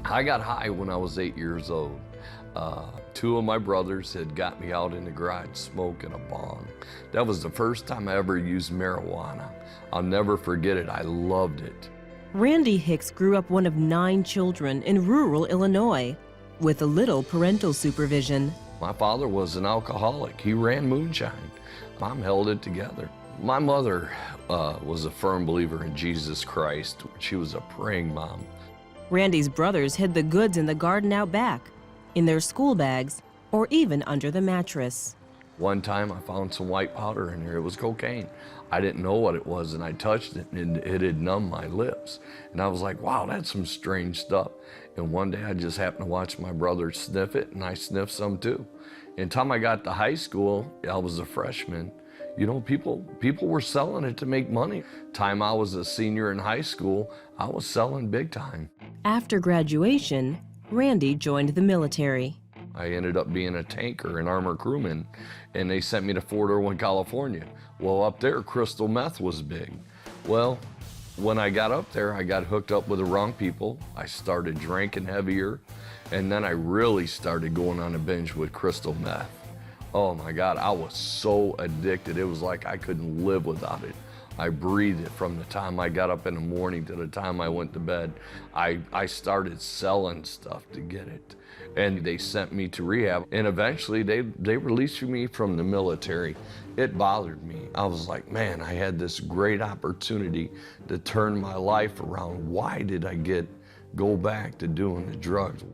I got high when I was 8 years old. Two of my brothers had got me out in the garage smoking a bong. That was the first time I ever used marijuana. I'll never forget it. I loved it. Randy Hicks grew up one of 9 children in rural Illinois with a little parental supervision. My father was an alcoholic. He ran moonshine. Mom held it together. My mother was a firm believer in Jesus Christ. She was a praying mom. Randy's brothers hid the goods in the garden out back, in their school bags, or even under the mattress. One time I found some white powder in here. It was cocaine. I didn't know what it was, and I touched it, and it had numbed my lips. And I was like, wow, that's some strange stuff. And one day I just happened to watch my brother sniff it, and I sniffed some too. And time I got to high school, I was a freshman, you know, people were selling it to make money. Time I was a senior in high school, I was selling big time. After graduation, Randy joined the military. I ended up being a tanker, an armor crewman, and they sent me to Fort Irwin, California. Well, up there, crystal meth was big. Well, when I got up there, I got hooked up with the wrong people. I started drinking heavier, and then I really started going on a binge with crystal meth. Oh my God, I was so addicted. It was like I couldn't live without it. I breathed it from the time I got up in the morning to the time I went to bed. I started selling stuff to get it. And they sent me to rehab, and eventually they released me from the military. It bothered me. I was like, man, I had this great opportunity to turn my life around. Why did I go back to doing the drugs?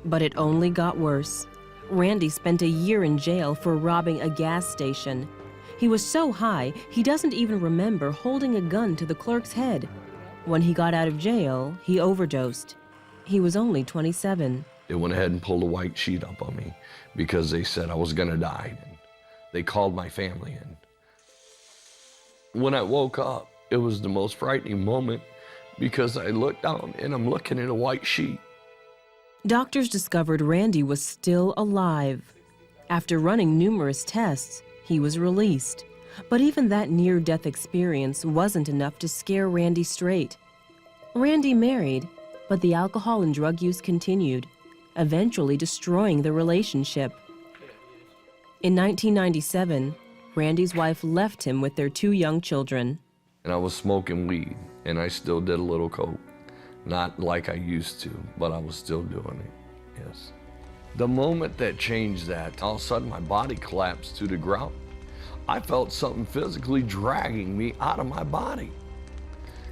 But it only got worse. Randy spent a year in jail for robbing a gas station. He was so high, he doesn't even remember holding a gun to the clerk's head. When he got out of jail, he overdosed. He was only 27. They went ahead and pulled a white sheet up on me because they said I was gonna die. They called my family in. When I woke up, it was the most frightening moment because I looked down and I'm looking at a white sheet. Doctors discovered Randy was still alive. After running numerous tests, he was released. But even that near-death experience wasn't enough to scare Randy straight. Randy married, but the alcohol and drug use continued, eventually destroying the relationship. In 1997, Randy's wife left him with their 2 young children. And I was smoking weed, and I still did a little coke. Not like I used to, but I was still doing it, yes. The moment that changed that, all of a sudden my body collapsed to the ground. I felt something physically dragging me out of my body.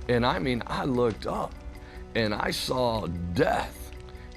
And I mean, I looked up and I saw death.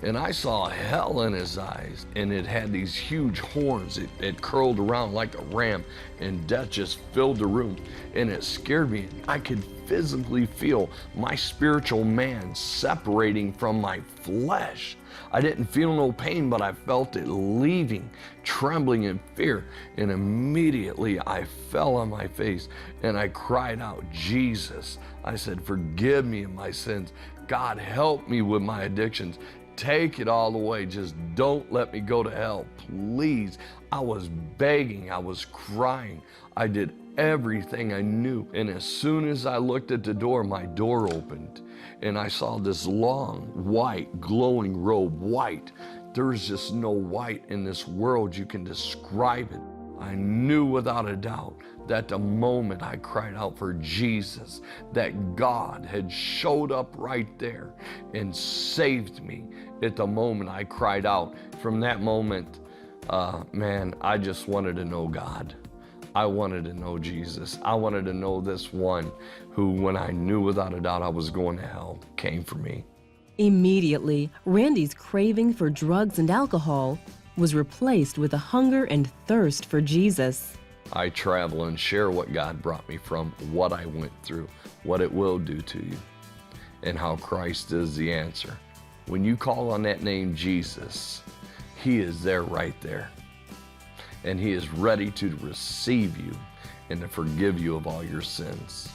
And I saw hell in his eyes, and it had these huge horns. It curled around like a ram, and death just filled the room, and it scared me. I could physically feel my spiritual man separating from my flesh. I didn't feel no pain, but I felt it leaving, trembling in fear, and immediately I fell on my face, and I cried out, Jesus. I said, forgive me of my sins. God, help me with my addictions. Take it all away. Just don't let me go to hell, please. I was begging. I was crying. I did everything I knew. And as soon as I looked at the door, my door opened. And I saw this long, white, glowing robe, white. There's just no white in this world you can describe it. I knew without a doubt that the moment I cried out for Jesus, that God had showed up right there and saved me at the moment I cried out. From that moment, man, I just wanted to know God. I wanted to know Jesus. I wanted to know this one who, when I knew without a doubt I was going to hell, came for me. Immediately, Randy's craving for drugs and alcohol was replaced with a hunger and thirst for Jesus. I travel and share what God brought me from, what I went through, what it will do to you, and how Christ is the answer. When you call on that name Jesus, He is there right there. And He is ready to receive you and to forgive you of all your sins.